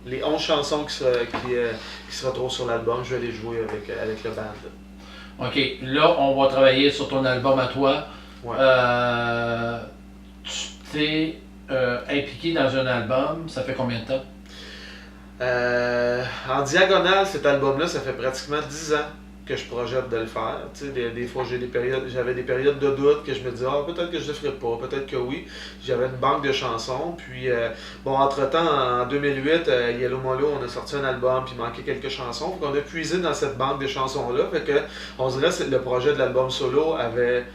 Les 11 chansons qui se retrouvent sur l'album, je vais les jouer avec le band. OK, là, on va travailler sur ton album à toi. Ouais. Tu t'es impliqué dans un album, ça fait combien de temps? En diagonale, cet album-là, ça fait pratiquement 10 ans que je projette de le faire. Tu sais, des fois, j'avais des périodes de doute que je me disais, peut-être que je le ferai pas, peut-être que oui. J'avais une banque de chansons. Puis, entre-temps, en 2008, Yellow Molo, on a sorti un album, puis il manquait quelques chansons. On a puisé dans cette banque de chansons-là. Fait que, on dirait que le projet de l'album solo avait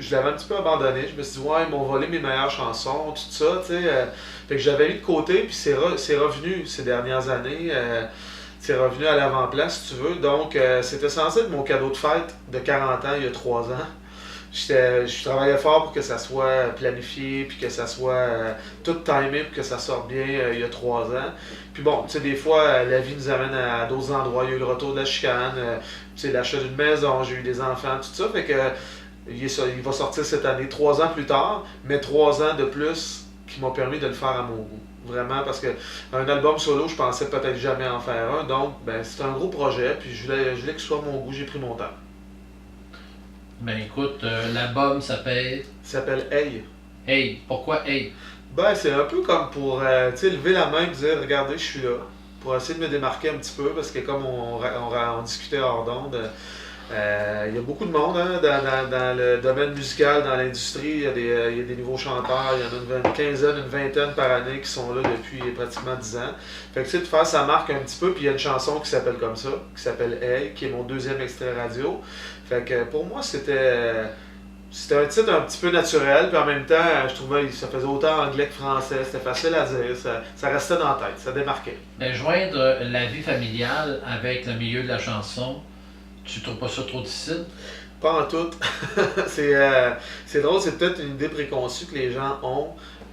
je l'avais un petit peu abandonné. Je me suis dit, ouais, ils m'ont volé mes meilleures chansons, tout ça, tu sais. Fait que j'avais mis de côté, puis c'est revenu ces dernières années. C'est revenu à l'avant-plan, si tu veux. Donc, c'était censé être mon cadeau de fête de 40 ans, il y a 3 ans. Je travaillais fort pour que ça soit planifié, puis que ça soit tout timé pour que ça sorte bien il y a 3 ans. Puis bon, tu sais, des fois, la vie nous amène à d'autres endroits. Il y a eu le retour de la chicane, tu sais, l'achat d'une maison, j'ai eu des enfants, tout ça. Fait que il va sortir cette année, 3 ans plus tard, mais 3 ans de plus qui m'ont permis de le faire à mon goût. Vraiment, parce que un album solo, je pensais peut-être jamais en faire un. Donc, c'est un gros projet, puis je voulais que ce soit à mon goût, j'ai pris mon temps. Ben écoute, l'album s'appelle... Il s'appelle Hey. Hey, pourquoi Hey? C'est un peu comme pour lever la main et dire, regardez, je suis là. Pour essayer de me démarquer un petit peu, parce que comme on discutait hors d'onde, il y a beaucoup de monde dans le domaine musical, dans l'industrie. Il y a des nouveaux chanteurs, il y en a une quinzaine, une vingtaine par année qui sont là depuis pratiquement 10 ans. Fait que tu sais, de faire sa marque un petit peu, puis il y a une chanson qui s'appelle comme ça, qui s'appelle Hey, qui est mon deuxième extrait radio. Fait que pour moi, c'était un titre un petit peu naturel, puis en même temps, je trouvais que ça faisait autant anglais que français, c'était facile à dire, ça restait dans la tête, ça démarquait. Ben, joindre la vie familiale avec le milieu de la chanson, tu trouves pas ça trop difficile? Pas en tout. C'est drôle, c'est peut-être une idée préconçue que les gens ont,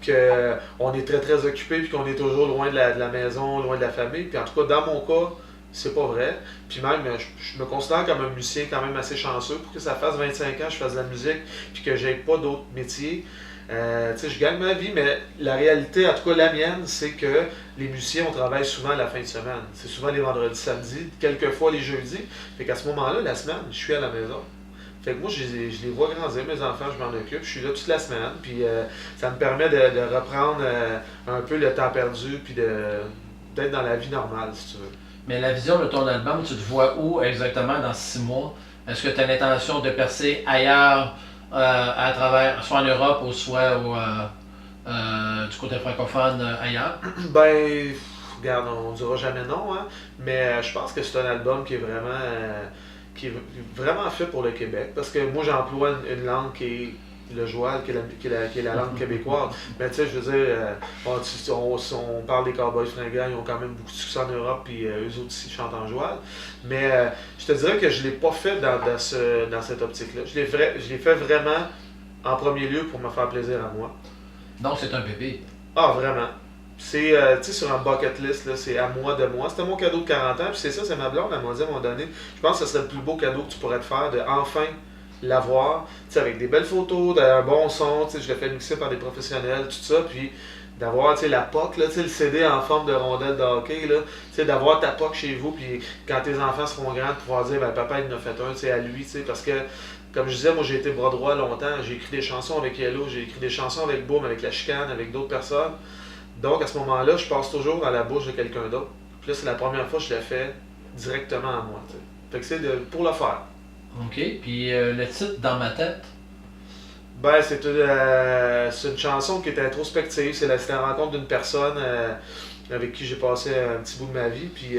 qu'on est très très occupé puis qu'on est toujours loin de la maison, loin de la famille. Puis en tout cas, dans mon cas, c'est pas vrai. Puis même, je me considère comme un musicien quand même assez chanceux pour que ça fasse 25 ans que je fasse de la musique puis que j'ai pas d'autres métiers. Tu sais, je gagne ma vie, mais la réalité, en tout cas la mienne, c'est que les musiciens, on travaille souvent à la fin de semaine. C'est souvent les vendredis, samedis, quelquefois les jeudis. Fait qu'à ce moment-là, la semaine, je suis à la maison. Fait que moi, je les vois grandir, mes enfants, je m'en occupe. Je suis là toute la semaine, puis ça me permet de reprendre un peu le temps perdu, puis d'être dans la vie normale, si tu veux. Mais la vision de ton album, tu te vois où exactement dans 6 mois? Est-ce que tu as l'intention de percer ailleurs, à travers, soit en Europe ou soit du côté francophone ailleurs? Regarde, on dira jamais non, hein, mais je pense que c'est un album qui est vraiment fait pour le Québec, parce que moi j'emploie une langue qui est le joual, qui est la langue québécoise. Mais tu sais, je veux dire, on parle des Cowboys fringants, ils ont quand même beaucoup de succès en Europe, puis eux autres aussi chantent en joual. Mais je te dirais que je ne l'ai pas fait dans cette optique-là. Je l'ai fait vraiment en premier lieu pour me faire plaisir à moi. Donc c'est un bébé. Ah, vraiment. C'est, tu sais, sur un bucket list, là, c'est à moi de moi. C'était mon cadeau de 40 ans, puis c'est ça, c'est ma blonde, elle m'a dit à un moment donné, je pense que ce serait le plus beau cadeau que tu pourrais te faire, de enfin l'avoir, tu sais, avec des belles photos, d'un bon son, tu sais, je l'ai fait mixer par des professionnels, tout ça, puis d'avoir, tu sais, la POC, là, tu sais, le CD en forme de rondelle de hockey, là, tu sais, d'avoir ta POC chez vous, puis quand tes enfants seront grands, de pouvoir dire, papa, il en a fait un, tu sais, à lui, tu sais, parce que, comme je disais, moi, j'ai été bras droit longtemps, j'ai écrit des chansons avec Yellow, j'ai écrit des chansons avec Boom, avec La Chicane, avec d'autres personnes. Donc, à ce moment-là, je passe toujours dans la bouche de quelqu'un d'autre. Puis là, c'est la première fois que je l'ai fait directement à moi, tu sais. Fait que pour le faire. OK. Puis le titre Dans ma tête? C'est une chanson qui est introspective. C'était la rencontre d'une personne avec qui j'ai passé un petit bout de ma vie. Puis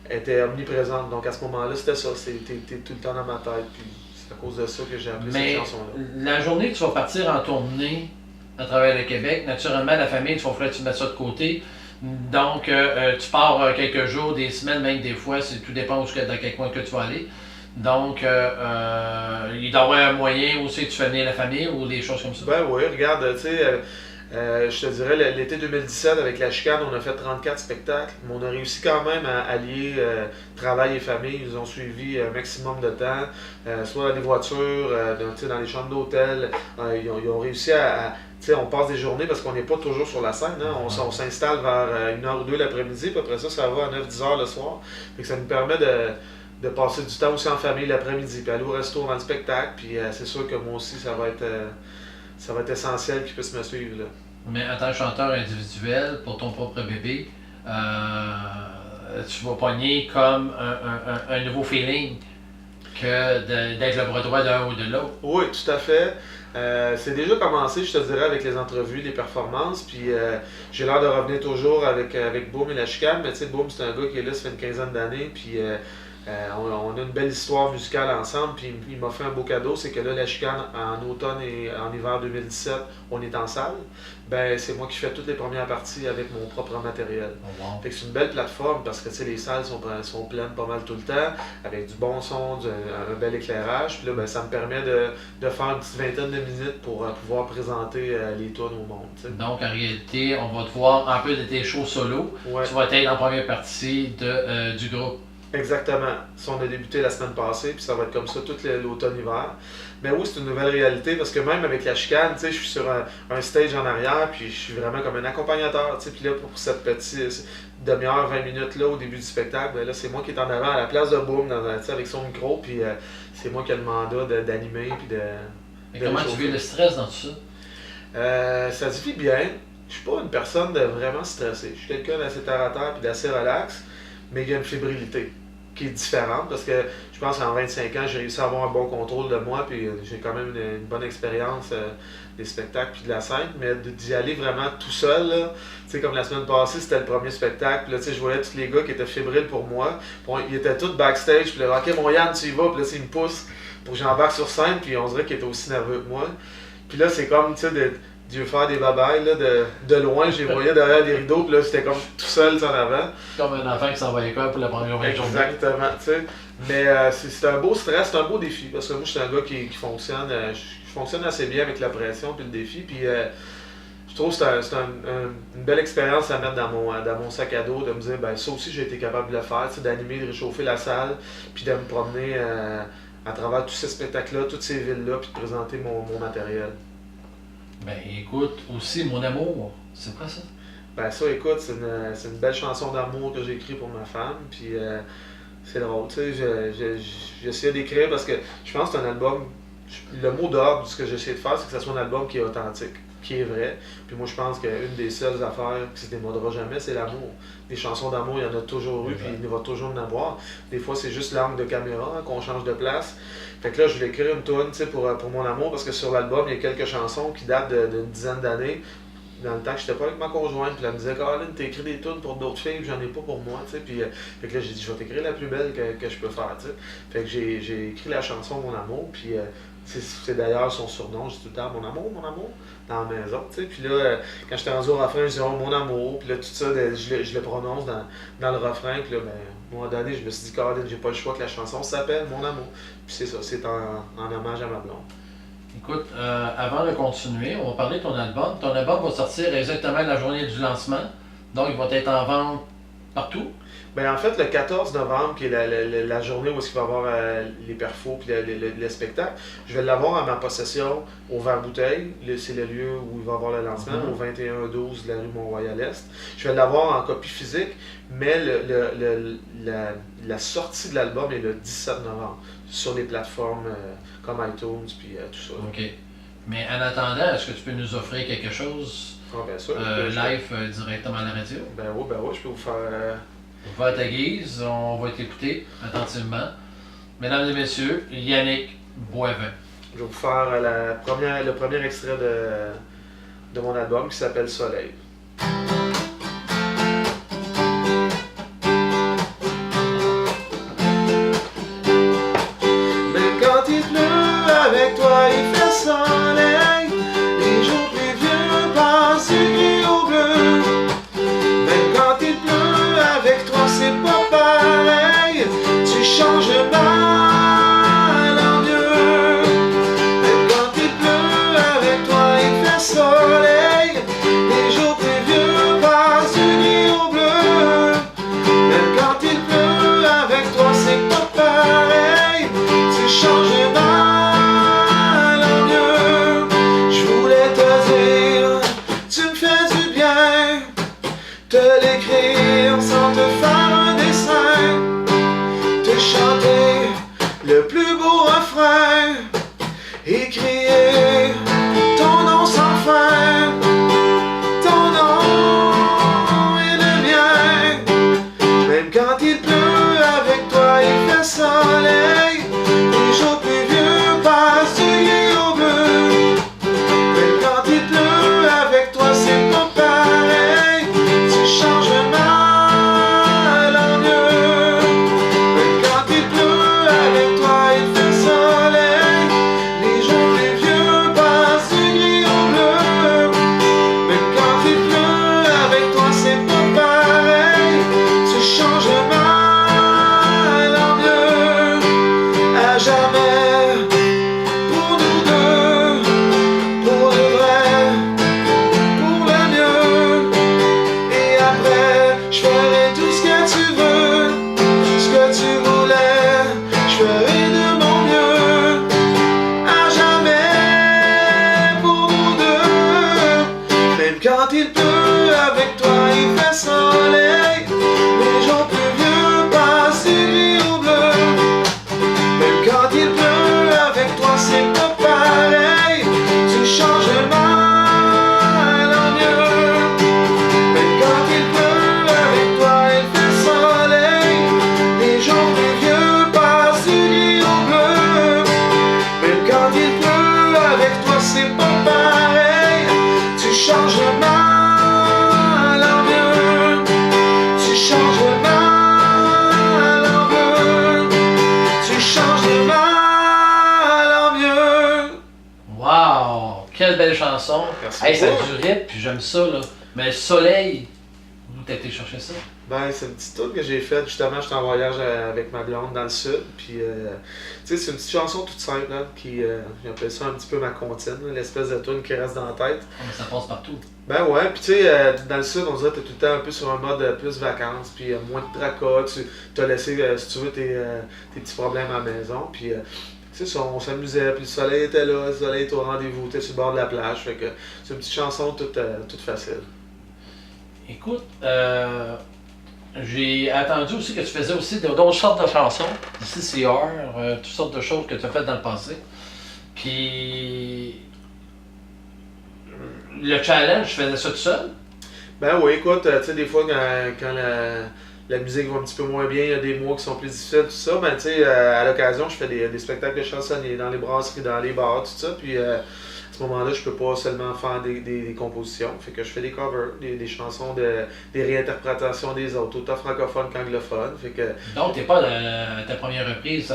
elle était omniprésente. Donc à ce moment-là, c'était ça. T'es tout le temps dans ma tête. Puis c'est à cause de ça que j'ai appelé cette chanson-là. La journée que tu vas partir en tournée à travers le Québec, naturellement, la famille, il faudrait que tu mettes ça de côté. Donc, tu pars quelques jours, des semaines, même des fois, tout dépend dans quel coin que tu vas aller. Donc, il doit y avoir un moyen aussi que tu fais venir la famille ou des choses comme ça. Oui, regarde, tu sais, Je te dirais, l'été 2017, avec la chicane, on a fait 34 spectacles, mais on a réussi quand même à allier travail et famille. Ils ont suivi un maximum de temps, soit dans les voitures, dans les chambres d'hôtel. Ils ont réussi on passe des journées parce qu'on n'est pas toujours sur la scène. Hein? On s'installe vers 1h ou 2 l'après-midi, puis après ça va à 9-10 heures le soir. Fait que ça nous permet de passer du temps aussi en famille l'après-midi, puis aller au resto dans le spectacle. Puis c'est sûr que moi aussi, ça va être essentiel qu'ils puissent me suivre. Là. Mais en tant que chanteur individuel, pour ton propre bébé, tu vas pogner comme un nouveau feeling que d'être le bras droit d'un ou de l'autre. Oui, tout à fait. C'est déjà commencé, je te dirais, avec les entrevues, les performances. Puis j'ai l'air de revenir toujours avec Boom et la chicane. Mais tu sais, Boom, c'est un gars qui est là, ça fait une quinzaine d'années. Puis on a une belle histoire musicale ensemble. Puis il m'a fait un beau cadeau, c'est que là, la chicane, en automne et en hiver 2017, on est en salle. Ben, c'est moi qui fais toutes les premières parties avec mon propre matériel. Oh, wow. Fait que c'est une belle plateforme parce que les salles sont pleines pas mal tout le temps, avec du bon son, un bel éclairage. Puis là, ben, ça me permet de faire une petite vingtaine de minutes pour pouvoir présenter les tunes au monde. T'sais. Donc, en réalité, on va te voir, en plus de tes shows solo, Ouais. tu vas être en première partie du groupe. Exactement. Ça, on a débuté la semaine passée, puis ça va être comme ça tout l'automne-hiver. Mais oui, c'est une nouvelle réalité, parce que même avec la chicane, je suis sur un stage en arrière, puis je suis vraiment comme un accompagnateur. Puis là, pour cette petite demi-heure, 20 minutes là, au début du spectacle, ben là, c'est moi qui est en avant à la place de Boom, avec son micro, puis c'est moi qui ai le mandat d'animer, puis de... Et comment tu vis le stress dans tout ça? Ça se vit bien. Je suis pas une personne de vraiment stressée. Je suis quelqu'un d'assez terre à terre, puis d'assez relax, mais il y a une fébrilité qui est différente parce que je pense qu'en 25 ans, j'ai réussi à avoir un bon contrôle de moi, puis j'ai quand même une bonne expérience des spectacles puis de la scène, mais d'y aller vraiment tout seul, là, comme la semaine passée, c'était le premier spectacle, puis là, je voyais tous les gars qui étaient fébriles pour moi, ils étaient tous backstage, puis là, ok, mon Yann, tu y vas, puis là, ils me poussent pour que j'embarque sur scène, puis on dirait qu'ils étaient aussi nerveux que moi. Puis là, c'est comme, tu sais, Dieu faire des babayes, là, de loin, je les voyais derrière des rideaux, puis là, j'étais comme tout seul en avant. Comme un enfant qui s'en va à l'école pour la première journée. Exactement, tu sais. Mais c'est un beau stress, c'est un beau défi, parce que moi, je suis un gars qui fonctionne, je fonctionne assez bien avec la pression puis le défi, puis je trouve que c'est une belle expérience à mettre dans mon sac à dos, de me dire, ben ça aussi, j'ai été capable de le faire, d'animer, de réchauffer la salle, puis de me promener à travers tous ces spectacles-là, toutes ces villes-là, puis de présenter mon matériel. Ben écoute, aussi Mon Amour, c'est quoi ça? Ben ça, écoute, c'est une belle chanson d'amour que j'ai écrite pour ma femme, puis c'est drôle, tu sais, j'essayais d'écrire parce que je pense que c'est un album, le mot d'ordre de ce que j'essaie de faire, c'est que ça soit un album qui est authentique, qui est vrai, puis moi je pense qu'une des seules affaires qui se démodera jamais, c'est l'amour. Des chansons d'amour, il y en a toujours eu, puis il y va toujours en avoir. Des fois, c'est juste l'angle de caméra, hein, qu'on change de place. Fait que là, je voulais écrire une tune pour mon amour, parce que sur l'album, il y a quelques chansons qui datent d'une dizaine d'années, dans le temps que j'étais pas avec ma conjointe, puis elle me disait, Caroline, t'as écrit des tunes pour d'autres filles, puis j'en ai pas pour moi, tu sais. Puis fait que là, j'ai dit, je vais t'écrire la plus belle que je peux faire, tu sais. Fait que j'ai écrit la chanson Mon Amour, puis c'est d'ailleurs son surnom, je dis tout le temps Mon Amour, dans la maison, tu sais. Puis là, quand j'étais rendu au refrain, je dis oh, Mon Amour, puis là, tout ça, je le prononce dans le refrain, puis là, ben, à un moment donné, je me suis dit, Caroline, j'ai pas le choix que la chanson s'appelle Mon Amour. Puis c'est ça, c'est en hommage à ma blonde. Écoute, avant de continuer, on va parler de ton album. Ton album va sortir exactement la journée du lancement, donc il va être en vente partout. Ben en fait, le 14 novembre, qui est la journée où il va y avoir les perfos et le spectacle, je vais l'avoir en ma possession au Vert-Bouteille. C'est le lieu où il va y avoir le lancement, au 2112 de la rue Mont-Royal-Est. Je vais l'avoir en copie physique, mais la sortie de l'album est le 17 novembre sur les plateformes comme iTunes puis tout ça. OK. Mais en attendant, est-ce que tu peux nous offrir quelque chose bien sûr, live directement à la radio? Ben oui, je peux vous faire... Va à ta guise, on va t'écouter attentivement. Mesdames et messieurs, Yannick Boivin. Je vais vous faire le premier extrait de mon album qui s'appelle Soleil. Même quand il pleut, avec toi il fait soleil. Les jours pluvieux passent du gris au bleu. Même quand il pleut, avec toi c'est pas pareil. Tu changes le mal en mieux. Même quand il pleut, avec toi il fait soleil. écrire sans te faire un dessin, te chanter le plus beau refrain et crier ton nom sans fin. Ton nom est le mien. Même quand il pleut, avec toi il fait soleil. Les jours pluvieux passent du gris au bleu. Même quand il pleut, avec toi c'est pas pareil. Tu changes le mal en mieux. Même quand il pleut, avec toi il fait soleil. Les jours pluvieux passent du gris au bleu. Même quand il pleut, avec toi c'est pas pareil. Tu changes le mal en mieux. À jamais, pour nous deux, pour le vrai, pour le mieux. Et après, je ferai tout ce que tu veux, ce que tu voulais, je ferai de mon mieux. À jamais, pour nous deux. Même quand il pleut, avec toi il fait soleil. Les jours pluvieux passent du gris au bleu. Même quand il pleut, avec toi c'est pas pareil. Tu changes le mal en mieux. Même quand il pleut, avec toi il fait soleil. Les jours pluvieux passent du gris au bleu. Même quand il pleut, avec toi c'est pas pareil. Tu changes le mal en mieux. Tu changes le mal en mieux. Tu changes le mal en mieux. Wow! Quelle belle chanson! Merci Hey, ça beaucoup. durait, puis j'aime ça, là. Mais le soleil, où t'as été chercher ça? Ben, c'est une petite tune que j'ai faite. Justement, j'étais en voyage avec ma blonde dans le sud. Puis, tu sais, c'est une petite chanson toute simple, là, qui, j'appelle ça un petit peu ma comptine, là, l'espèce de tune qui reste dans la tête. Oh, mais ça passe partout. Ben ouais, puis tu sais, dans le sud, on dirait que t'es tout le temps un peu sur un mode plus vacances, puis moins de tracas, tu t'as laissé, si tu veux, tes petits problèmes à la maison, puis tu sais, on s'amusait, puis le soleil était là, le soleil était au rendez-vous, t'es sur le bord de la plage, fait que c'est une petite chanson toute facile. Écoute, j'ai attendu aussi que tu faisais aussi d'autres sortes de chansons, du CCR, toutes sortes de choses que tu as faites dans le passé. Puis, le challenge, je faisais ça tout seul. Ben oui, écoute, tu sais, des fois, quand la musique va un petit peu moins bien, il y a des mois qui sont plus difficiles, tout ça, ben tu sais, à l'occasion, je fais des spectacles de chansonniers dans les brasseries, dans les bars, tout ça, puis à ce moment-là, je peux pas seulement faire des compositions, fait que je fais des covers, des chansons, des réinterprétations des autres, autant francophones qu'anglophones, fait que Donc, t'es pas ta première reprise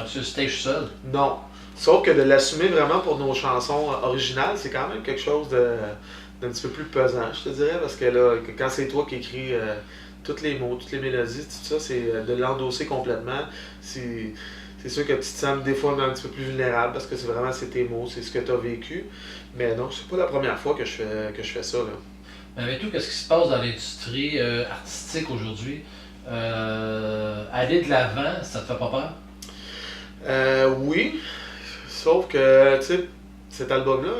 sur le stage seul. non. Sauf que de l'assumer vraiment pour nos chansons originales, c'est quand même quelque chose d'un petit peu plus pesant, je te dirais, parce que là, quand c'est toi qui écris tous les mots, toutes les mélodies, tout ça, c'est de l'endosser complètement. C'est sûr que tu te sens des fois un petit peu plus vulnérable parce que c'est tes mots, c'est ce que tu as vécu. Mais non, c'est pas la première fois que je fais ça, là. Mais avec tout, qu'est-ce qui se passe dans l'industrie artistique aujourd'hui? Aller de l'avant, ça te fait pas peur? Oui, sauf que, tu sais, cet album-là,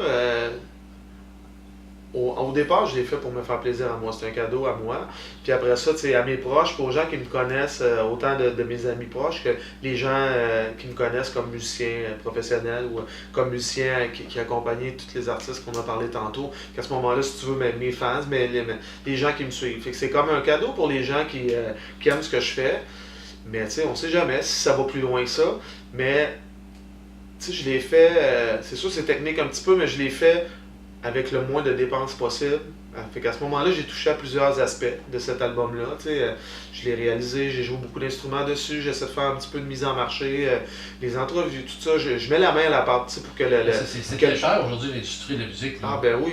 au départ, je l'ai fait pour me faire plaisir à moi. C'est un cadeau à moi. Puis après ça, tu sais, à mes proches, pour aux gens qui me connaissent, autant de mes amis proches que les gens qui me connaissent comme musicien professionnel ou comme musicien qui accompagnait tous les artistes qu'on a parlé tantôt. Qu'à ce moment-là, si tu veux, mes fans, mais les gens qui me suivent. Fait que c'est comme un cadeau pour les gens qui aiment ce que je fais. Mais tu sais, on sait jamais si ça va plus loin que ça. Mais tu sais, je l'ai fait, c'est sûr c'est technique un petit peu, mais je l'ai fait avec le moins de dépenses possible. Fait qu'à ce moment-là, j'ai touché à plusieurs aspects de cet album-là. Tu sais, je l'ai réalisé, j'ai joué beaucoup d'instruments dessus, j'essaie de faire un petit peu de mise en marché, les entrevues, tout ça. Je mets la main à la pâte, tu sais, pour que C'est très cher aujourd'hui l'industrie de la musique. Là. Ah ben oui,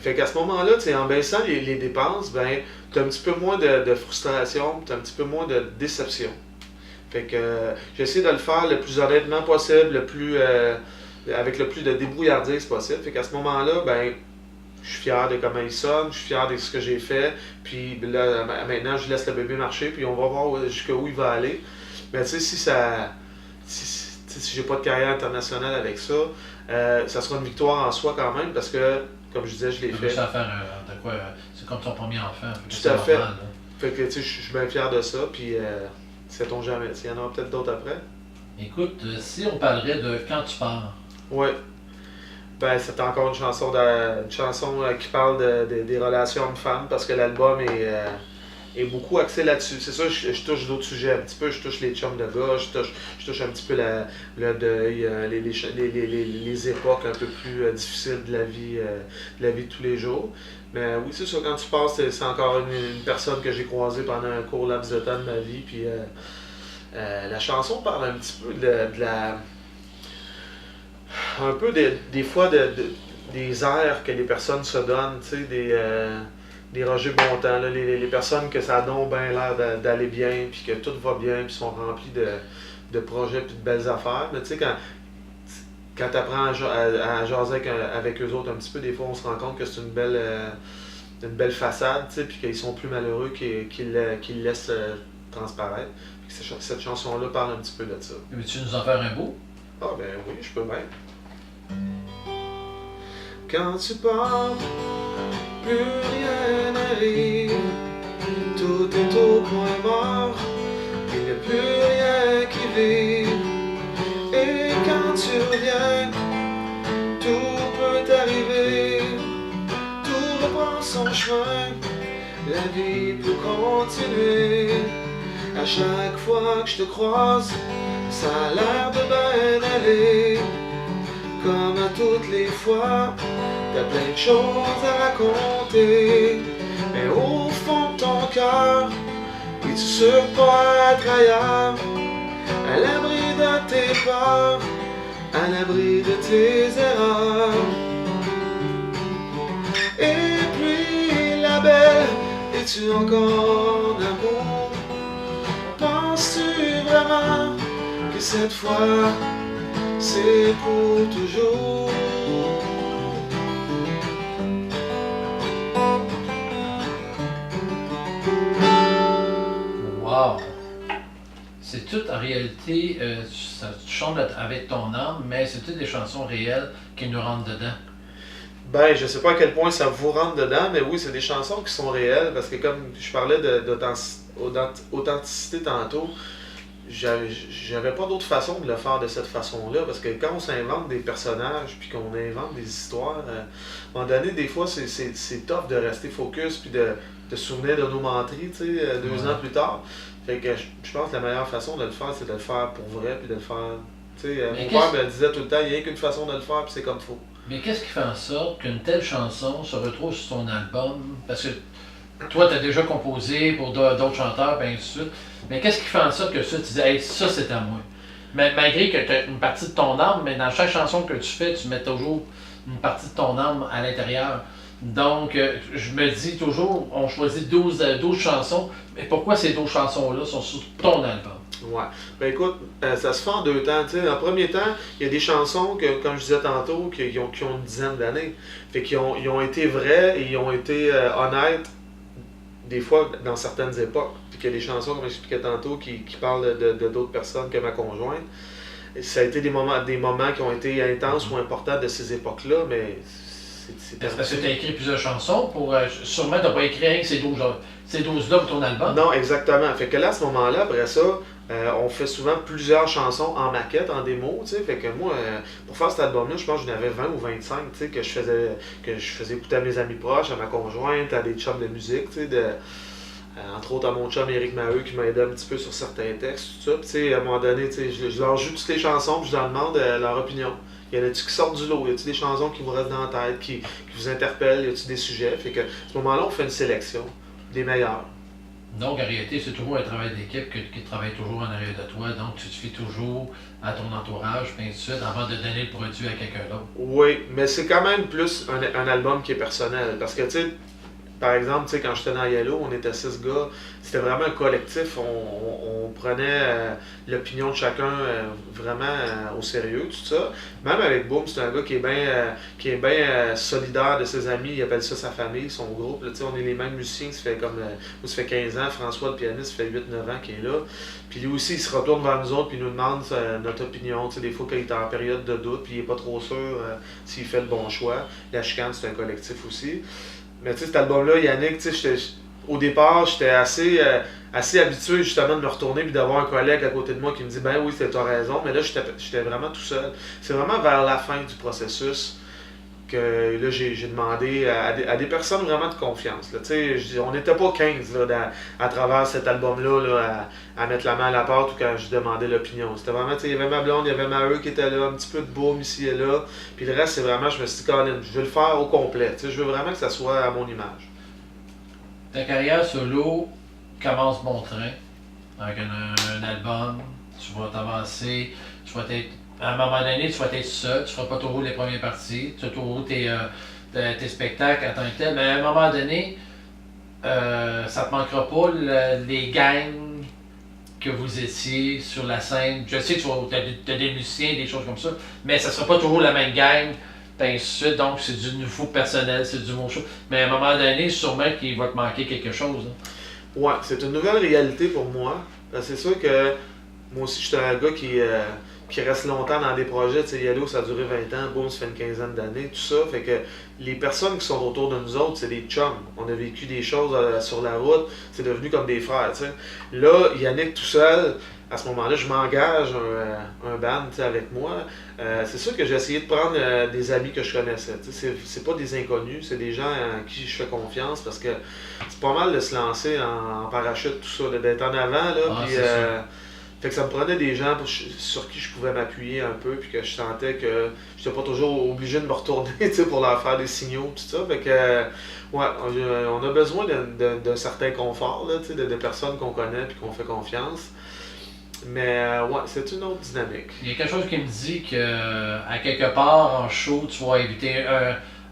fait qu'à ce moment-là, tu sais, en baissant les dépenses, ben, t'as un petit peu moins de frustration, t'as un petit peu moins de déception. Fait que j'essaie de le faire le plus honnêtement possible, avec le plus de débrouillardise possible. Fait qu'à ce moment-là, ben, je suis fier de comment il sonne, je suis fier de ce que j'ai fait. Puis là, maintenant, je laisse le bébé marcher, puis on va voir jusqu'où il va aller. Mais tu sais, si j'ai pas de carrière internationale avec ça, ça sera une victoire en soi quand même, parce que, comme je disais, je l'ai fait. Ça faire de quoi, c'est comme ton premier enfant. Tout à fait. Normal, Fait que, tu sais, je suis bien fier de ça, puis sait-on jamais. Il y en aura peut-être d'autres après. Écoute, si on parlerait de Quand tu pars, Ouais. Ben, c'est encore une chanson qui parle des relations hommes-femmes, parce que l'album est beaucoup axé là-dessus. C'est ça, je touche d'autres sujets un petit peu. Je touche les chums de gars, je touche un petit peu le deuil, les époques un peu plus difficiles de la vie de tous les jours. Mais oui, c'est ça, quand tu passes, c'est encore une personne que j'ai croisée pendant un court laps de temps de ma vie. Puis la chanson parle un petit peu de la. Un peu des fois des airs que les personnes se donnent, tu sais, des Roger Bontemps, là, les personnes que ça donne bien l'air d'aller bien, puis que tout va bien, puis sont remplis de projets, puis de belles affaires. Mais tu sais, quand tu apprends à jaser avec eux autres un petit peu, des fois on se rend compte que c'est une belle façade, tu sais, puis qu'ils sont plus malheureux qu'ils laissent transparaître. Puis que cette chanson-là parle un petit peu de ça. veux-tu nous en faire un beau? Ah ben oui, je peux bien. Quand tu pars, plus rien n'arrive, tout est au point mort, il n'y a plus rien qui vive. Et quand tu reviens, tout peut arriver, tout reprend son chemin, la vie peut continuer. À chaque fois que je te croise, ça a l'air de bien aller. Comme à toutes les fois, t'as plein de choses à raconter. Mais au fond de ton cœur, es-tu sûr de pas être ailleurs? À l'abri de tes peurs, à l'abri de tes erreurs. Et puis la belle, es-tu encore d'amour? Penses-tu vraiment que cette fois c'est pour toujours? Wow! C'est tout en réalité, tu chantes avec ton âme, mais c'est toutes des chansons réelles qui nous rentrent dedans. Ben, je sais pas à quel point ça vous rentre dedans, mais oui, c'est des chansons qui sont réelles, parce que comme je parlais d'authenticité tantôt, j'avais pas d'autre façon de le faire de cette façon-là, parce que quand on s'invente des personnages, puis qu'on invente des histoires, à un moment donné, des fois, c'est tough de rester focus, puis de se souvenir de nos menteries, tu sais, 2 ans plus tard. Fait que je pense que la meilleure façon de le faire, c'est de le faire pour vrai, puis de le faire. Tu sais, mon père me disait tout le temps, il n'y a qu'une façon de le faire, puis c'est comme faut. Mais qu'est-ce qui fait en sorte qu'une telle chanson se retrouve sur ton album? Parce que toi, tu as déjà composé pour d'autres chanteurs, et ainsi de suite. Mais qu'est-ce qui fait en sorte que ça, tu dis, hey, ça c'est à moi? Mais malgré que tu as une partie de ton âme, mais dans chaque chanson que tu fais, tu mets toujours une partie de ton âme à l'intérieur. Donc, je me dis toujours, on choisit 12 chansons, mais pourquoi ces 12 chansons-là sont sur ton album? Ouais. Ben écoute, ça se fait en 2 temps. T'sais. Dans le premier temps, il y a des chansons que, comme je disais tantôt, qui ont une dizaine d'années. Fait qu'ils ils ont été vrais et ils ont été honnêtes, des fois, dans certaines époques. Puis qu'il y a des chansons, comme j'expliquais tantôt, qui parlent de d'autres personnes que ma conjointe. Et ça a été des moments qui ont été intenses ou importants de ces époques-là, mais c'est Parce que tu as écrit plusieurs chansons, sûrement tu n'as pas écrit rien que ces 12-là pour ton album. Non, exactement. Fait que là, à ce moment-là, après ça, on fait souvent plusieurs chansons en maquette, en démo, tu sais. Fait que moi, pour faire cet album-là, je pense que j'en avais 20 ou 25, tu sais, que je faisais écouter à mes amis proches, à ma conjointe, à des chums de musique, tu sais, entre autres à mon chum Éric Maheu qui m'a aidé un petit peu sur certains textes, tout ça. Puis, tu sais, à un moment donné, tu sais, je leur joue toutes les chansons, puis je leur demande leur opinion. Y en a-tu qui sortent du lot? Y a-tu des chansons qui vous restent dans la tête, qui vous interpellent? Y a-tu des sujets? Fait que, à ce moment-là, on fait une sélection des meilleurs. Donc, en réalité, c'est toujours un travail d'équipe qui travaille toujours en arrière de toi. Donc, tu te fies toujours à ton entourage, puis ainsi de suite, avant de donner le produit à quelqu'un d'autre. Oui, mais c'est quand même plus un album qui est personnel. Parce que, tu sais, par exemple, tu sais, quand j'étais dans Yellow, on était 6 gars. C'était vraiment un collectif. On prenait l'opinion de chacun vraiment au sérieux, tout ça. Même avec Boom, c'est un gars qui est bien solidaire de ses amis. Il appelle ça sa famille, son groupe. Là, on est les mêmes musiciens. Ça fait comme moi, ça fait 15 ans. François, le pianiste, ça fait 8-9 ans qu'il est là. Puis lui aussi, il se retourne vers nous autres puis il nous demande notre opinion. Tu sais, des fois, quand il est en période de doute puis il n'est pas trop sûr s'il fait le bon choix. La Chicane, c'est un collectif aussi. Mais tu sais, cet album-là, Yannick, tu sais, au départ, j'étais assez habitué justement de me retourner puis d'avoir un collègue à côté de moi qui me dit ben oui, tu as raison, mais là, j'étais vraiment tout seul. C'est vraiment vers la fin du processus que là, j'ai demandé à des personnes vraiment de confiance. Là. On n'était pas 15 là, à travers cet album-là à mettre la main à la pâte ou quand je demandais l'opinion. C'était vraiment, il y avait ma blonde, il y avait ma eux qui était là, un petit peu de boum ici et là. Puis le reste, c'est vraiment, je me suis dit, Colin, je veux le faire au complet. Je veux vraiment que ça soit à mon image. Ta carrière solo commence bon train, avec un album, tu vas t'avancer, tu vas être, à un moment donné, tu vas être seul, tu feras pas toujours les premières parties, tu feras toujours tes spectacles en tant que tel, mais à un moment donné, ça te manquera pas les gangs que vous étiez sur la scène. Je sais que tu as des musiciens, des choses comme ça, mais ça sera pas toujours la même gang, ainsi de suite, donc c'est du nouveau personnel, c'est du nouveau show. Mais à un moment donné, sûrement qu'il va te manquer quelque chose. Hein. Ouais, c'est une nouvelle réalité pour moi. C'est sûr que moi aussi, j'étais un gars qui reste longtemps dans des projets. Tu sais, Yellow, ça a duré 20 ans, Boom, ça fait une quinzaine d'années, tout ça. Fait que les personnes qui sont autour de nous autres, c'est des chums. On a vécu des choses sur la route, c'est devenu comme des frères, tu sais. Là, Yannick tout seul, à ce moment-là, je m'engage un band tu sais, avec moi. C'est sûr que j'ai essayé de prendre des amis que je connaissais. Tu sais, c'est pas des inconnus, c'est des gens à qui je fais confiance parce que c'est pas mal de se lancer en parachute, tout ça, d'être en avant, là, Ah, puis fait que ça me prenait des gens sur qui je pouvais m'appuyer un peu, puis que je sentais que j'étais pas toujours obligé de me retourner tu sais, pour leur faire des signaux, tout ça. Fait que, ouais, on a besoin d'un certain confort, là, tu sais, de personnes qu'on connaît puis qu'on fait confiance. Mais, ouais, c'est une autre dynamique. Il y a quelque chose qui me dit que à quelque part en show, tu vas inviter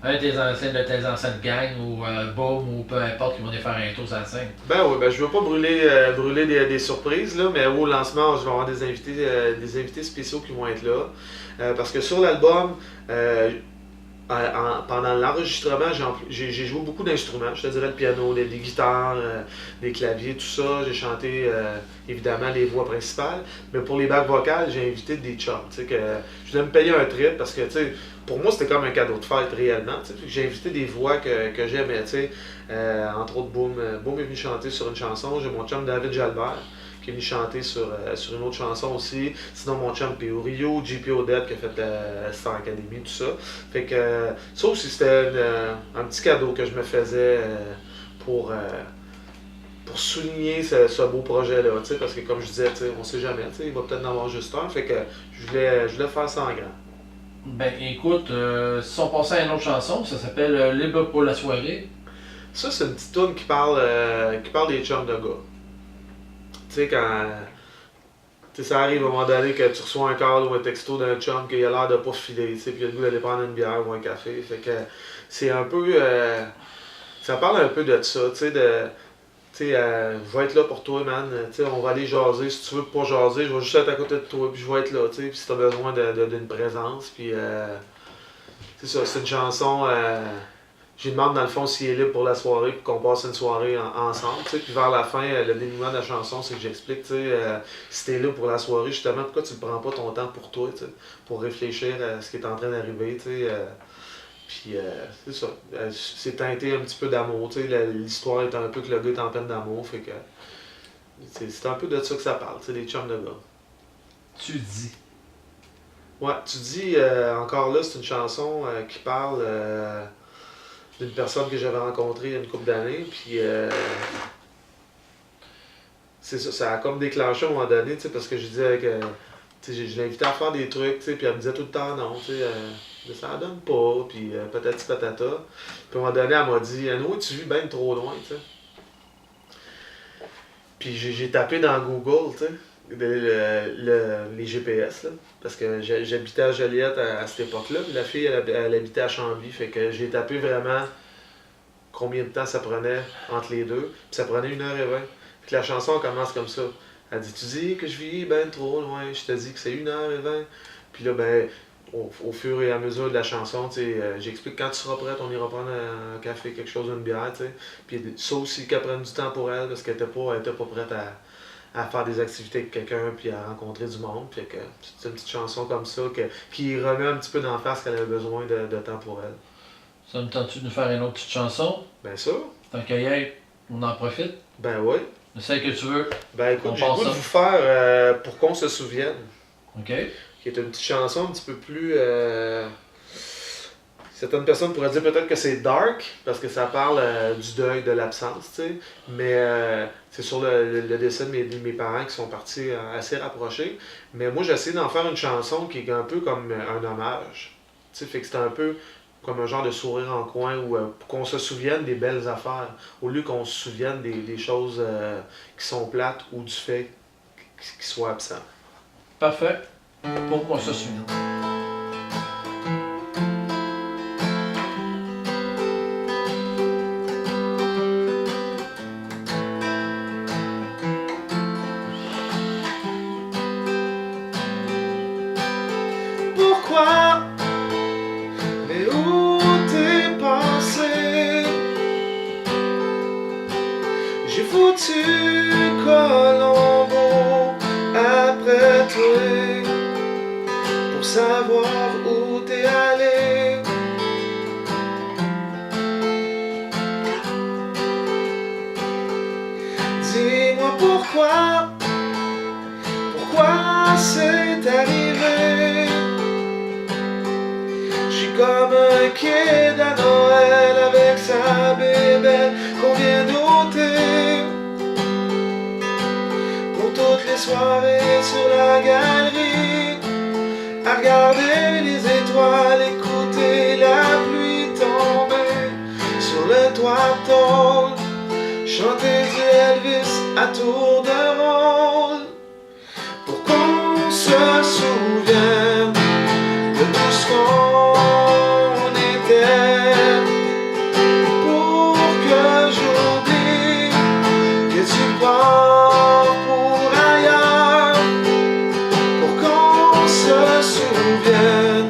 un de tes anciennes gangs ou Boom ou peu importe qui vont venir faire un tour sur la scène. Ben oui, ben je veux pas brûler des surprises, là, mais au lancement, je vais avoir des invités spéciaux qui vont être là. Parce que sur l'album, pendant l'enregistrement, j'ai joué beaucoup d'instruments. Je te dirais le piano, des guitares, des claviers, tout ça. J'ai chanté évidemment les voix principales. Mais pour les bacs vocales, j'ai invité des chums. Que je voulais me payer un trip parce que pour moi, c'était comme un cadeau de fête réellement. J'ai invité des voix que j'aimais. Entre autres, Boom est venu chanter sur une chanson. J'ai mon chum David Jalbert qui est venu chanter sur une autre chanson aussi. Sinon, mon chum P.O. Rio, JP Odette qui a fait Star Academy, tout ça. Fait que ça aussi, c'était un petit cadeau que je me faisais pour souligner ce beau projet-là. Parce que comme je disais, on sait jamais, il va peut-être en avoir juste un. Fait que je voulais faire ça en grand. Ben écoute, si on passait à une autre chanson, ça s'appelle Libre pour la soirée. Ça, c'est une petite toune qui parle des chums de gars. Tu sais, quand. Tu sais, ça arrive à un moment donné que tu reçois un call ou un texto d'un chum qui a l'air de pas filer, tu sais, puis il a le goût d'aller prendre une bière ou un café. Fait que c'est un peu. Ça parle un peu de ça, tu sais, je vais être là pour toi, man. On va aller jaser. Si tu veux pas jaser, je vais juste être à côté de toi, puis je vais être là, tu sais. Puis si t'as besoin d'une présence, puis c'est ça, c'est une chanson. Je lui demande dans le fond s'il est libre pour la soirée puis qu'on passe une soirée ensemble. Puis vers la fin, le dénouement de la chanson, c'est que j'explique, si t'es là pour la soirée, justement, pourquoi tu ne prends pas ton temps pour toi, pour réfléchir à ce qui est en train d'arriver. Puis c'est ça. C'est teinté un petit peu d'amour. L'histoire est un peu que le gars est en peine d'amour. Fait que c'est un peu de ça que ça parle, des chums de gars. Tu dis. Ouais, tu dis, encore là, c'est une chanson qui parle d'une personne que j'avais rencontrée il y a une couple d'années, puis c'est ça, ça a comme déclenché à un moment donné, parce que je disais que je l'invitais à faire des trucs, puis elle me disait tout le temps non, ça en donne pas, puis patati patata. Puis à un moment donné, elle m'a dit, Anouilh, tu vis bien trop loin, tu sais. Puis j'ai tapé dans Google, tu sais, les GPS, là, parce que j'habitais à Joliette à cette époque-là, puis la fille, elle habitait à Chambly, fait que j'ai tapé vraiment combien de temps ça prenait entre les deux, puis ça prenait 1h20. Puis la chanson commence comme ça. Elle dit, tu dis que je vis ben trop loin, je te dis que c'est 1h20. Puis là, ben, au fur et à mesure de la chanson, j'explique quand tu seras prête, on ira prendre un café, quelque chose, une bière, tu sais. Puis ça aussi qu'elle prenne du temps pour elle, parce qu'elle était pas prête à faire des activités avec quelqu'un, puis à rencontrer du monde. Puis que c'est une petite chanson comme ça qui remet un petit peu d'en face qu'elle avait besoin de temps pour elle. Ça me tente-tu de nous faire une autre petite chanson? Bien sûr. Tant qu'à y être, On en profite. Ben oui. Celle que tu veux. Ben écoute, On j'ai le passe goût de ça. vous faire Pour qu'on se souvienne, OK? qui est une petite chanson un petit peu plus... Certaines personnes pourraient dire peut-être que c'est dark, parce que ça parle du deuil, de l'absence, tu sais. Mais c'est sur le décès de mes parents qui sont partis assez rapprochés. Mais moi, j'ai essayé d'en faire une chanson qui est un peu comme un hommage. Tu sais, fait que c'est un peu comme un genre de sourire en coin, où pour qu'on se souvienne des belles affaires, au lieu qu'on se souvienne des choses qui sont plates ou du fait qu'ils soient absents. Parfait. Pour qu'on se souvienne. Pourquoi? Mais où t'es passé? J'ai foutu Colombo après toi pour savoir où t'es allé. Dis-moi pourquoi c'est arrivé? J'suis comme un kid à Noël avec sa bébelle qu'on vient d'ôter. Pour toutes les soirées sur la galerie, à regarder les étoiles, écouter la pluie tomber sur le toit de tôle, chanter du Elvis à tour de rôle. Pour qu'on se souvienne de tout ce qu'on était, pour que j'oublie que tu pars pour ailleurs, pour qu'on se souvienne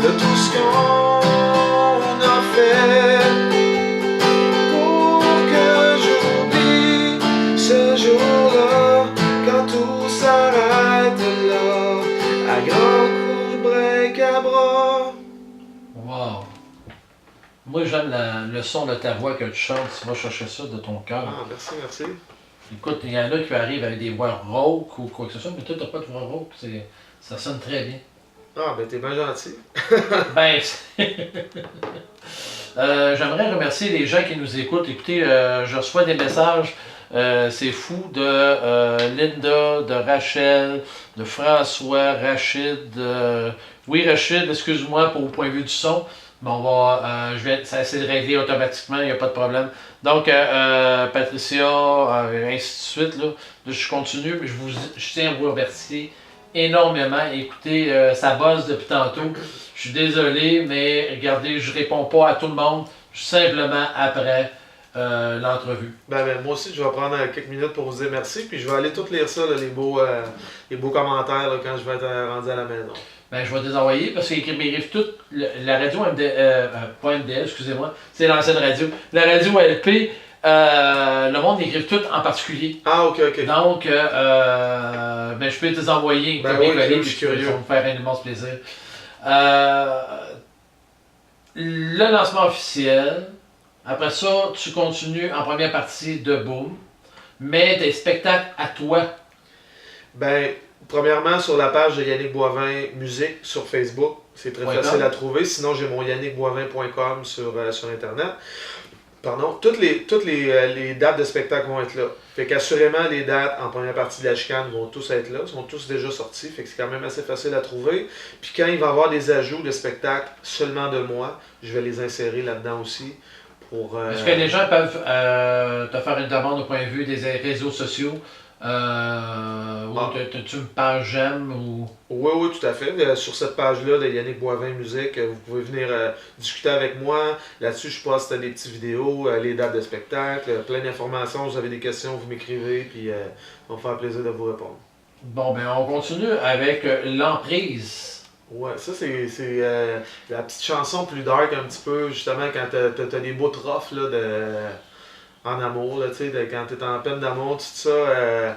de tout ce qu'on a fait, pour que j'oublie ce jour-là, quand tout s'arrête là, à grands coups de break-à-bras. Wow. Moi, j'aime le son de ta voix que tu chantes. Tu vas chercher ça de ton cœur. Ah, merci. Écoute, il y en a qui arrivent avec des voix rauques ou quoi que ce soit, mais toi, t'as pas de voix rauque. Ça sonne très bien. Ah, ben t'es bien gentil. Ben, j'aimerais remercier les gens qui nous écoutent. Écoutez, je reçois des messages. C'est fou de Linda, de Rachel, de François, Rachid. Oui, Rachid, excuse-moi pour le point de vue du son. Mais ça essaie de régler automatiquement, il n'y a pas de problème. Donc, Patricia, ainsi de suite. Là, je continue, mais je tiens à vous remercier énormément. Écoutez, ça bosse depuis tantôt. Je suis désolé, mais regardez, je réponds pas à tout le monde. Simplement après l'entrevue. Ben, moi aussi, je vais prendre quelques minutes pour vous dire merci, puis je vais aller tout lire ça, là, les beaux commentaires là, quand je vais être rendu à la maison. Ben, je vais te les envoyer parce qu'ils m'écrivent toutes. La radio pas MDL, excusez-moi, c'est l'ancienne radio. La radio LP, le monde m'écrive tout en particulier. Ah, ok. Donc, ben, je peux te les envoyer. Ben oui, je suis curieux. Ça va me faire un immense plaisir. Le lancement officiel. Après ça, tu continues en première partie de Boom. Mais tes spectacles à toi. Ben, premièrement, sur la page de Yannick Boivin Musique sur Facebook, c'est très facile à trouver. Sinon, j'ai mon yannickboivin.com sur Internet. Pardon, toutes les dates de spectacle vont être là. Fait qu'assurément, les dates en première partie de la chicane vont tous être là, sont tous déjà sortis, fait que c'est quand même assez facile à trouver. Puis quand il va y avoir des ajouts de spectacles seulement de moi, je vais les insérer là-dedans aussi. Est-ce que les gens peuvent te faire une demande au point de vue des réseaux sociaux? Ou as-tu une page j'aime ou... Oui, tout à fait. Sur cette page-là de Yannick Boivin Musique, vous pouvez venir discuter avec moi. Là-dessus, je poste des petites vidéos, les dates de spectacle, plein d'informations. Vous avez des questions, vous m'écrivez, puis on va faire plaisir de vous répondre. Bon, ben on continue avec l'emprise. Ouais, ça c'est la petite chanson plus dark un petit peu, justement, quand t'as des bouts rough là, en amour, là, quand t'es en peine d'amour, tout ça.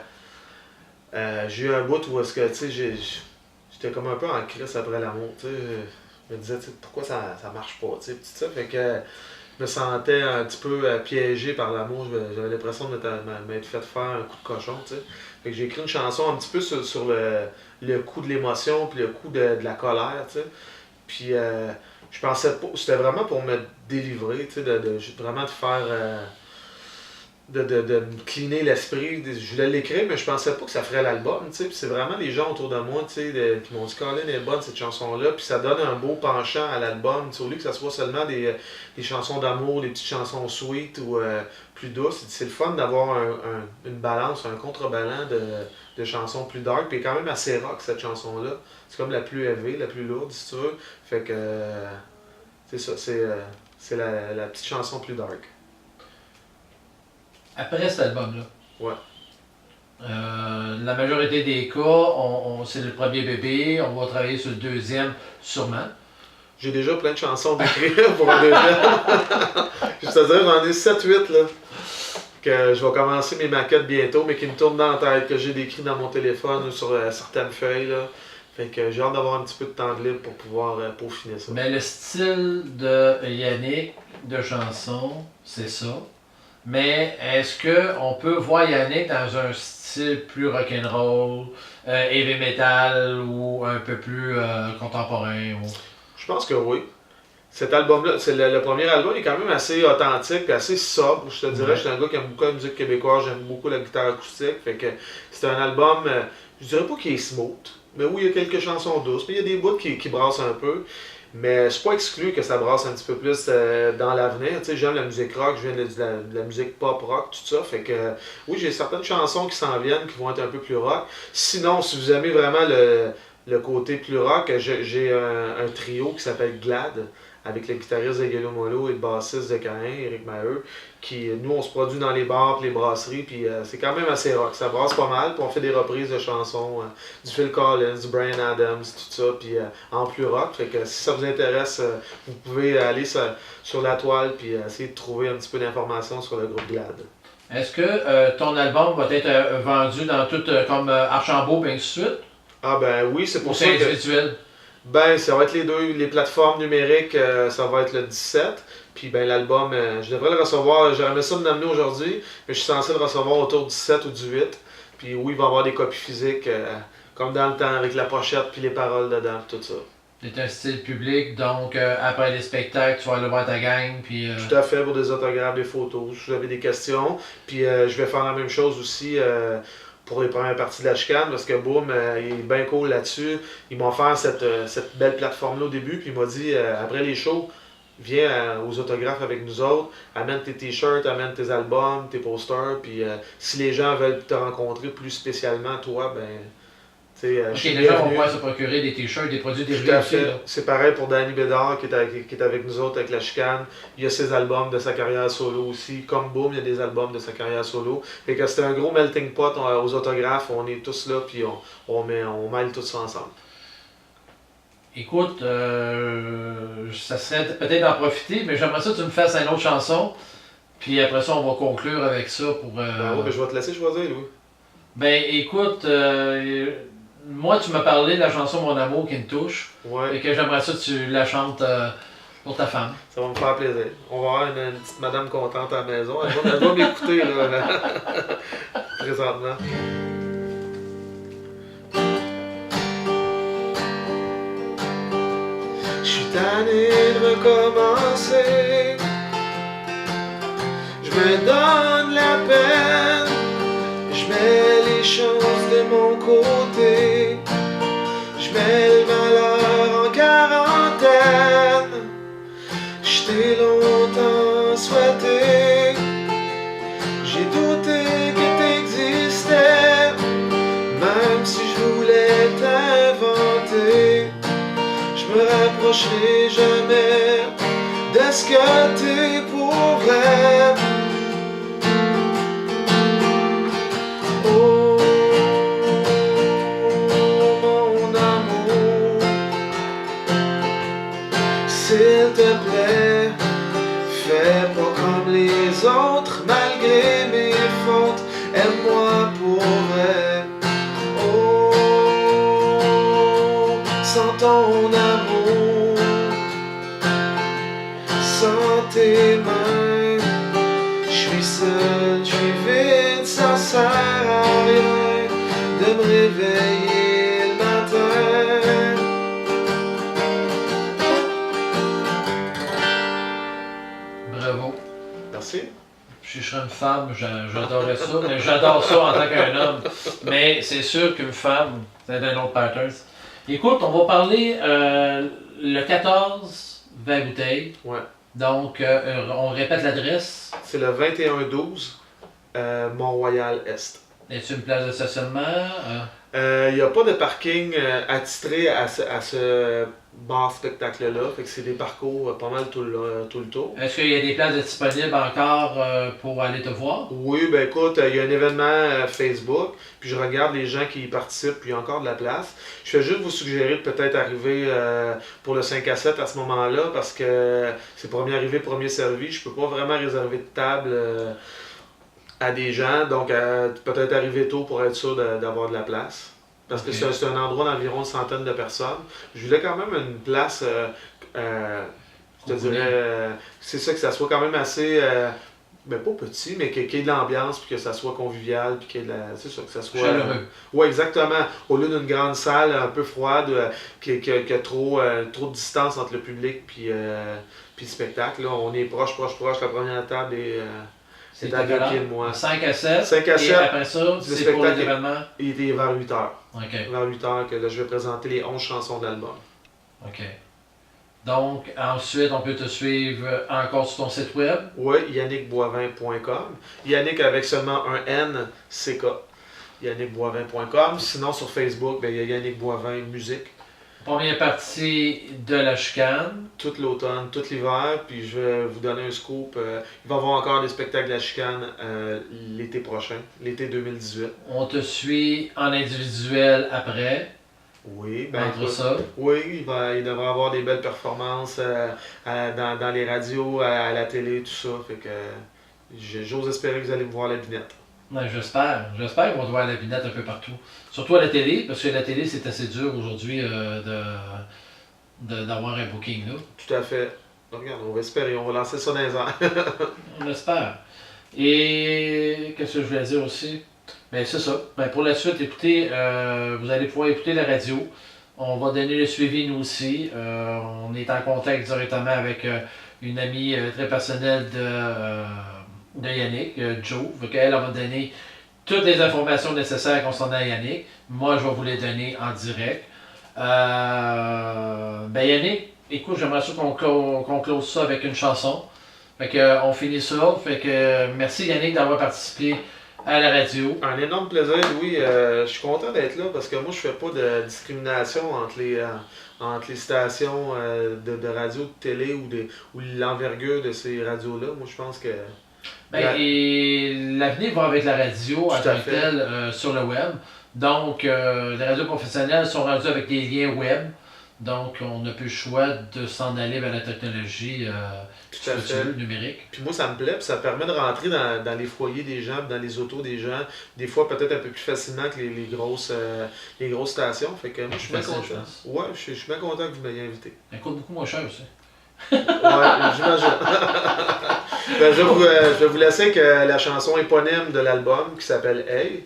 J'ai eu un bout où est-ce que, j'étais comme un peu en crise après l'amour, je me disais, pourquoi ça marche pas, tout ça, fait que me sentais un petit peu piégé par l'amour. J'avais l'impression de m'être fait faire un coup de cochon, tu sais. Fait que j'ai écrit une chanson un petit peu sur le coup de l'émotion, puis le coup de la colère, tu sais. Puis je pensais pas, c'était vraiment pour me délivrer, tu sais, vraiment de faire, de me cleaner l'esprit. Je voulais l'écrire, mais je pensais pas que ça ferait l'album, tu sais. Puis c'est vraiment les gens autour de moi, tu sais, qui m'ont dit, Colin est bonne cette chanson-là. Puis ça donne un beau penchant à l'album, tu sais, au lieu que ça soit seulement des chansons d'amour, des petites chansons sweet ou plus douces. C'est le fun d'avoir une balance, un contrebalan de chansons plus dark. Puis quand même assez rock cette chanson-là. C'est comme la plus élevée, la plus lourde, si tu veux. Fait que c'est ça, c'est la petite chanson plus dark. Après cet album-là, Ouais. la majorité des cas, c'est le premier bébé, on va travailler sur le deuxième sûrement. J'ai déjà plein de chansons d'écrire pour un deuxième. Je te dirais, j'en ai 7-8 là. Que je vais commencer mes maquettes bientôt, mais qui me tournent dans la tête, que j'ai décrit dans mon téléphone ou sur certaines feuilles. Là. Fait que j'ai hâte d'avoir un petit peu de temps libre pour pouvoir peaufiner ça. Mais le style de Yannick de chanson, c'est ça. Mais est-ce qu'on peut voir Yannick dans un style plus rock'n'roll, heavy metal ou un peu plus contemporain? Ou... Je pense que oui. Cet album-là, c'est le premier album, il est quand même assez authentique et assez sobre. Je te dirais, Ouais. je suis un gars qui aime beaucoup la musique québécoise, j'aime beaucoup la guitare acoustique. Fait que c'est un album, je dirais pas qu'il est smooth, mais oui, il y a quelques chansons douces, mais il y a des bouts qui brassent un peu. Mais c'est pas exclu que ça brasse un petit peu plus dans l'avenir. Tu sais, j'aime la musique rock, je viens de la musique pop rock, tout ça. Fait que oui, j'ai certaines chansons qui s'en viennent, qui vont être un peu plus rock. Sinon, si vous aimez vraiment le côté plus rock, j'ai un trio qui s'appelle Glad, avec le guitariste de Yellow Molo et le bassiste de Cain, Eric Maheu, qui, nous, on se produit dans les bars, les brasseries, puis c'est quand même assez rock. Ça brasse pas mal, puis on fait des reprises de chansons du Phil Collins, du Bryan Adams, tout ça, puis en plus rock. Fait que si ça vous intéresse, vous pouvez aller sur la toile, puis essayer de trouver un petit peu d'informations sur le groupe Glad. Est-ce que ton album va être vendu dans tout comme Archambault et ainsi de suite? Ah ben oui, c'est Ou pour ça c'est que... individuel? Ben, ça va être les deux, les plateformes numériques, ça va être le 17. Puis ben l'album, je devrais le recevoir, j'aurais aimé ça de l'amener aujourd'hui, mais je suis censé le recevoir autour du 7 ou du 8. Puis oui, il va y avoir des copies physiques, comme dans le temps, avec la pochette, puis les paroles dedans, puis tout ça. C'est un style public, donc après les spectacles, tu vas aller voir ta gang, puis... Tout à fait, pour des autographes, des photos, si vous avez des questions. Puis je vais faire la même chose aussi pour les premières parties de la chicane, parce que Boom, il est bien cool là-dessus. Ils m'ont offert cette belle plateforme-là au début, puis il m'a dit, après les shows, viens aux autographes avec nous autres, amène tes t-shirts, amène tes albums, tes posters, puis si les gens veulent te rencontrer plus spécialement, toi, ben, tu sais, Ok, je suis les gens vont bienvenu. pouvoir se procurer des t-shirts, des produits Tout dérivés à aussi, fait. là. C'est pareil pour Danny Bédard qui est avec nous autres avec la chicane. Il y a ses albums de sa carrière solo aussi. Comme Boom, il y a des albums de sa carrière solo. Fait que c'était un gros melting pot aux autographes. On est tous là puis on mêle tout ça ensemble. Écoute, ça serait peut-être d'en profiter, mais j'aimerais ça que tu me fasses une autre chanson, puis après ça, on va conclure avec ça pour... Ben oui, ben je vais te laisser choisir, Louis. Ben écoute, moi tu m'as parlé de la chanson Mon amour qui me touche, Ouais, et que j'aimerais ça que tu la chantes pour ta femme. ça va me faire plaisir. On va avoir une petite madame contente à la maison. Elle va m'écouter là, présentement. Je suis tanné de recommencer. Je me donne la peine. Je mets les chances de mon côté. Je mets le malheur en quarantaine. Je t'ai longtemps souhaité. J'ai douté que t'existais. Même si je voulais t'inventer, je me rapprocherai jamais de ce que t'es pour vrai. Oh, mon amour, s'il te plaît, fais pas comme les autres, malgré mes fautes, aime-moi pour vrai. Oh, sans ton amour, sans tes mains, de me réveiller le matin. Bravo. Merci. Si je serais une femme, j'adorerais ça. Mais j'adore ça en tant qu'un homme. Mais c'est sûr qu'une femme, c'est un autre pattern. Écoute, on va parler le 14, 20 bouteilles. Ouais. Donc, on répète l'adresse. C'est le 2112 Mont-Royal-Est. Est-ce une place de stationnement? Il n'y a pas de parking attitré à ce bar spectacle-là. Fait que c'est des parcours pas mal tout le tour. Est-ce qu'il y a des places disponibles encore pour aller te voir? Oui, ben écoute, il y a un événement Facebook, puis je regarde les gens qui y participent, puis il y a encore de la place. Je fais juste vous suggérer de peut-être arriver pour le 5 à 7 à ce moment-là, parce que c'est premier arrivé, premier servi. Je peux pas vraiment réserver de table à des gens, donc peut-être arriver tôt pour être sûr d'avoir de la place. Parce que c'est un endroit d'environ une centaine de personnes. Je voulais quand même une place, je te dirais, c'est ça, que ça soit quand même assez, ben pas petit, mais qu'il y ait de l'ambiance, puis que ça soit convivial, puis qu'il y ait de la, c'est ça, que ça soit... chaleureux. Oui, exactement. Au lieu d'une grande salle un peu froide, qui a trop de distance entre le public puis le spectacle, là, on est proche. La première table est à 2 pieds de moi. 5 à 7. 5 à 7. Et après ça, c'est pour les événements. Il était vers 8 h. OK. Vers 8 h que là, je vais présenter les 11 chansons de l'album. OK. Donc, ensuite, on peut te suivre encore sur ton site web. Oui, yannickboivin.com. Yannick avec seulement un N, CK. yannickboivin.com. Sinon, sur Facebook, ben, il y a Yannick Boivin Musique. Première partie de la chicane. Tout l'automne, tout l'hiver, puis je vais vous donner un scoop. Il va y avoir encore des spectacles de la chicane l'été prochain, l'été 2018. On te suit en individuel après. Oui, ben Entre ça. oui, il devrait avoir des belles performances dans les radios, à la télé, tout ça. Fait que j'ose espérer que vous allez me voir à la binette. Ouais, j'espère. J'espère qu'on va te voir à la binette un peu partout. Surtout à la télé, parce que la télé, c'est assez dur aujourd'hui d'avoir un booking là. Tout à fait. Regarde, on va espérer, on va lancer ça dans les airs. On espère. Et qu'est-ce que je voulais dire aussi? Ben c'est ça. Ben, pour la suite, écoutez, vous allez pouvoir écouter la radio. On va donner le suivi nous aussi. On est en contact directement avec une amie très personnelle de Yannick, Joe. Elle va donner toutes les informations nécessaires concernant Yannick. Moi, je vais vous les donner en direct. Ben Yannick, écoute, j'aimerais ça qu'on close ça avec une chanson. Fait que on finit ça. Fait que merci Yannick d'avoir participé à la radio. Un énorme plaisir, oui. Je suis content d'être là parce que moi, je fais pas de discrimination entre les stations de radio, de télé ou l'envergure de ces radios-là. Moi, je pense que... Ben, et l'avenir va avec la radio en tant que telle sur le web. Donc, les radios professionnelles sont rendues avec des liens web. Donc, on n'a plus le choix de s'en aller vers la technologie numérique. Puis moi, ça me plaît, puis ça permet de rentrer dans les foyers des gens, dans les autos des gens, des fois peut-être un peu plus facilement que les grosses stations. Fait que moi, je suis bien content. Ouais, je suis bien content que vous m'ayez invité. Ça coûte beaucoup moins cher aussi. Ouais, j'imagine. Ben, je vais vous laisser avec la chanson éponyme de l'album qui s'appelle Hey.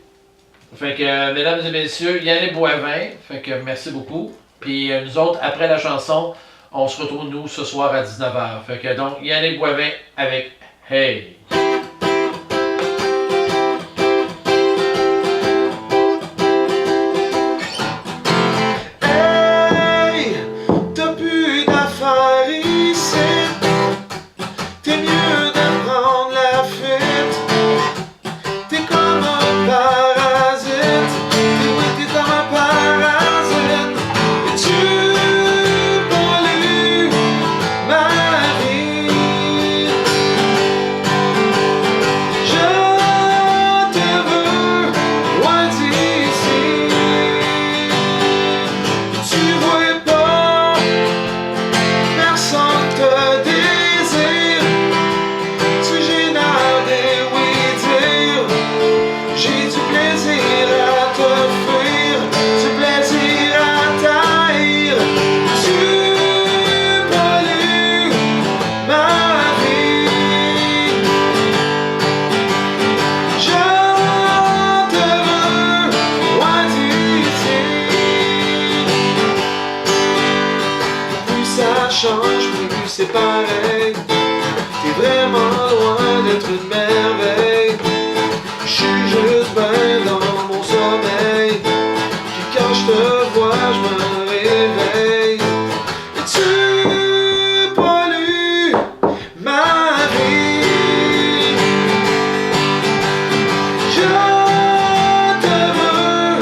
Fait que, mesdames et messieurs, Yannick Boivin, fait que merci beaucoup. Puis nous autres, après la chanson, on se retrouve nous ce soir à 19h. Fait que donc, Yannick Boivin avec Hey. Hey, t'as plus d'affaires ici. T'es mieux de prendre la fuite. T'es comme un parasite. T'es comme un parasite. Et tu pollues ma vie. c'est pareil. T'es vraiment loin d'être une merveille. Je suis juste ben dans mon sommeil. Puis quand je te vois, je me réveille. Et tu pollues ma vie. Je te veux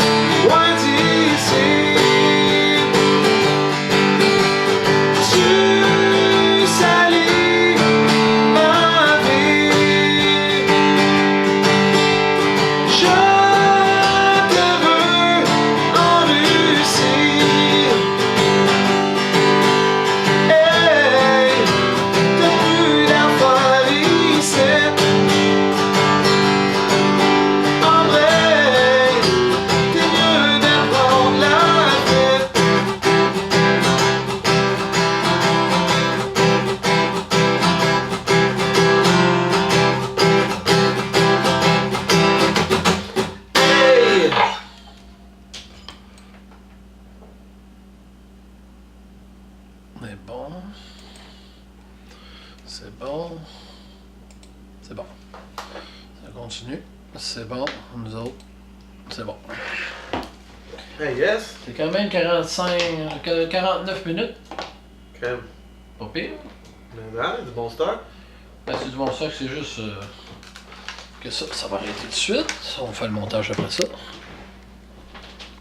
loin d'ici. Tu salis ma vie. Je te veux en Russie. Hey, t'as plus d'affaires ici. En vrai, t'es mieux d'apprendre la vie. Hey! C'est bon. C'est bon. C'est bon. Ça continue. C'est bon. Nous autres. C'est bon. Hey, yes! C'est quand même 49 minutes. Crème. Pas pire. Mais hein, du bon stock. Ben, c'est du bon stock, c'est juste que ça va arrêter tout de suite. On fait le montage après ça.